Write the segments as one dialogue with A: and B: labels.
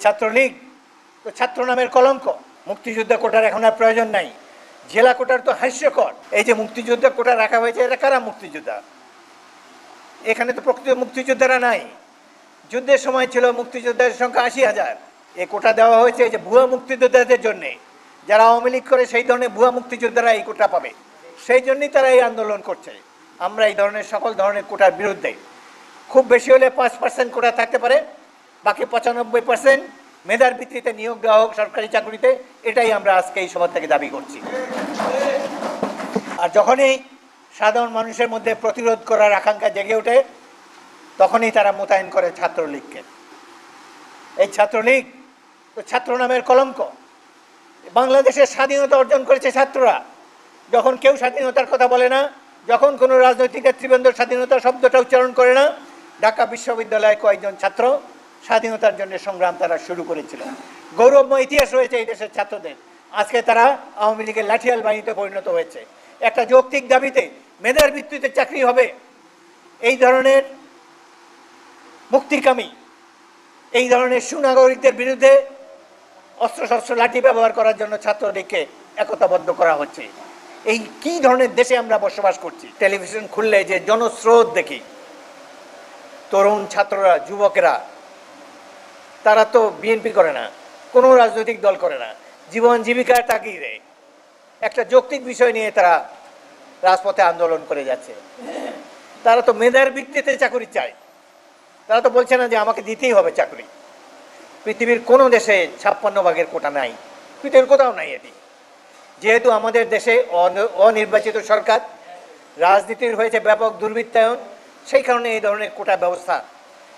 A: ছাত্রলীগ তো ছাত্র নামের কলঙ্ক। মুক্তিযুদ্ধ কোটার এখন আর প্রয়োজন নাই। জেলা কোটার তো হাস্যকর। এই যে মুক্তিযুদ্ধ কোটা রাখা হয়েছে, এটা কারা মুক্তিযোদ্ধা? এখানে তো প্রকৃত মুক্তিযোদ্ধারা নাই। যুদ্ধের সময় ছিল মুক্তিযোদ্ধার সংখ্যা ৮০,০০০। এই কোটা দেওয়া হয়েছে যে ভুয়া মুক্তিযোদ্ধাদের জন্যে, যারা আওয়ামী লীগ করে সেই ধরনের ভুয়া মুক্তিযোদ্ধারা এই কোটা পাবে। সেই জন্যই তারা এই আন্দোলন করছে। আমরা এই ধরনের সকল ধরনের কোটার বিরুদ্ধে। খুব বেশি হলে 5% কোটা থাকতে পারে, বাকি 95% মেধার ভিত্তিতে নিয়োগ দেওয়া হোক সরকারি চাকরিতে। এটাই আমরা আজকে এই সভা থেকে দাবি করছি। আর যখনই সাধারণ মানুষের মধ্যে প্রতিরোধ করার আকাঙ্ক্ষা জেগে ওঠে, তখনই তারা মোতায়েন করে ছাত্রলীগকে। এই ছাত্রলীগ তো ছাত্র নামের কলঙ্ক। বাংলাদেশের স্বাধীনতা অর্জন করেছে ছাত্ররা। যখন কেউ স্বাধীনতার কথা বলে না, যখন কোনো রাজনৈতিক নেতৃবৃন্দ স্বাধীনতা শব্দটা উচ্চারণ করে না, ঢাকা বিশ্ববিদ্যালয়ে কয়েকজন ছাত্র স্বাধীনতার জন্য সংগ্রাম তারা শুরু করেছিল। গৌরবময় ইতিহাস রয়েছে এই দেশের ছাত্রদের। আজকে তারা আওয়ামী লীগের লাঠিয়াল বাহিনীতে পরিণত হয়েছে। একটা যৌক্তিক দাবিতে মেধার ভিত্তিতে চাকরি হবে, এই ধরনের মুক্তিকামী, এই ধরনের সুনাগরিকদের বিরুদ্ধে অস্ত্রশস্ত্র লাঠি ব্যবহার করার জন্য ছাত্রলীগকে একতাবদ্ধ করা হচ্ছে। এই কি ধরনের দেশে আমরা বসবাস করছি? টেলিভিশন খুললে যে জনস্রোত দেখি, তরুণ ছাত্ররা, যুবকেরা, তারা তো বিএনপি করে না, কোনো রাজনৈতিক দল করে না, জীবন জীবিকার তাগিদে একটা যৌক্তিক বিষয় নিয়ে তারা রাজপথে আন্দোলন করে যাচ্ছে। তারা তো মেধার ভিত্তিতে চাকরি চায়। তারা তো বলছে না যে আমাকে দিতেই হবে চাকরি। পৃথিবীর কোনো দেশে 56 ভাগের কোটা নাই, পৃথিবীর কোথাও নাই এটি। যেহেতু আমাদের দেশে অনির্বাচিত সরকার, রাজনীতির হয়েছে ব্যাপক দুর্বৃত্তায়ন, সেই কারণে এই ধরনের কোটা ব্যবস্থা,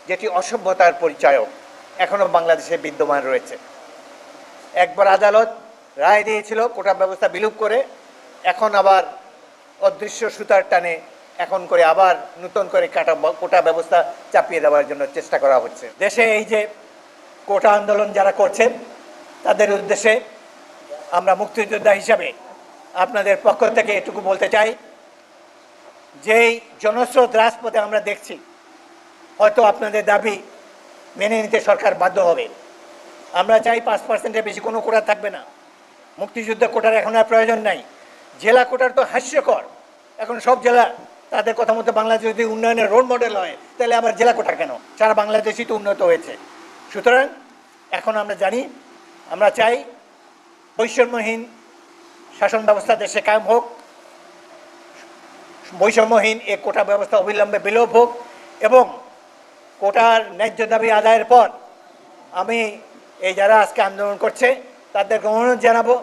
A: যেটি অসভ্যতার পরিচয়ক, এখনও বাংলাদেশে বিদ্যমান রয়েছে। একবার আদালত রায় দিয়েছিল কোটা ব্যবস্থা বিলুপ করে, এখন আবার অদৃশ্য সুতার টানে এখন করে আবার নতুন করে কোটা ব্যবস্থা চাপিয়ে দেওয়ার জন্য চেষ্টা করা হচ্ছে। দেশে এই যে কোটা আন্দোলন যারা করছেন, তাদের উদ্দেশ্যে আমরা মুক্তিযোদ্ধা হিসাবে আপনাদের পক্ষ থেকে এটুকু বলতে চাই, যেই জনস্রোত রাজপথে আমরা দেখছি, হয়তো আপনাদের দাবি মেনে নিতে সরকার বাধ্য হবে। আমরা চাই 5%-এর বেশি কোনো কোটা থাকবে না। মুক্তিযুদ্ধ কোটার এখন আর প্রয়োজন নাই। জেলা কোটার তো হাস্যকর। এখন সব জেলা তাদের কথা মতো বাংলাদেশ যদি উন্নয়নের রোল মডেল হয়, তাহলে আবার জেলা কোটা কেন? সারা বাংলাদেশই তো উন্নত হয়েছে। সুতরাং এখন আমরা জানি, আমরা চাই বৈষম্যহীন শাসন ব্যবস্থা দেশে কায়েম হোক, বৈষম্যহীন এ কোটা ব্যবস্থা অবিলম্বে বিলোপ হোক, এবং কোটার ন্যায্য দাবি আদায়ের পর আমি এই যারা আজকে আন্দোলন করছে তাদেরকে অনুরোধ জানাবো,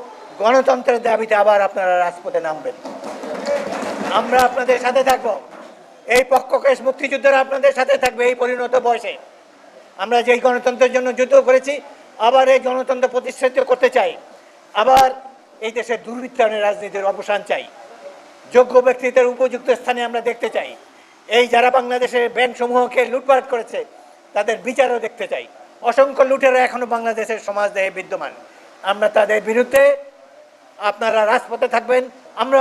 A: গণতন্ত্রের দাবিতে আবার আপনারা রাজপথে নামবেন। আমরা আপনাদের সাথে থাকবো। এই পক্ষকে মুক্তিযুদ্ধরা আপনাদের সাথে থাকবে। এই পরিণত বয়সে আমরা যেই গণতন্ত্রের জন্য যুদ্ধ করেছি, আবার এই গণতন্ত্র প্রতিষ্ঠিত করতে চাই। আবার এই দেশের দুর্বৃত্তায়নের রাজনীতির অবসান চাই। যোগ্য ব্যক্তিদের উপযুক্ত স্থানে আমরা দেখতে চাই। এই যারা বাংলাদেশের ব্যাংকসমূহকে লুটপাট করেছে, তাদের বিচারও দেখতে চাই। অসংখ্য লুটেরা এখনো বাংলাদেশের সমাজদেহে বিদ্যমান। আমরা তাদের বিরুদ্ধে, আপনারা রাজপথে থাকবেন, আমরা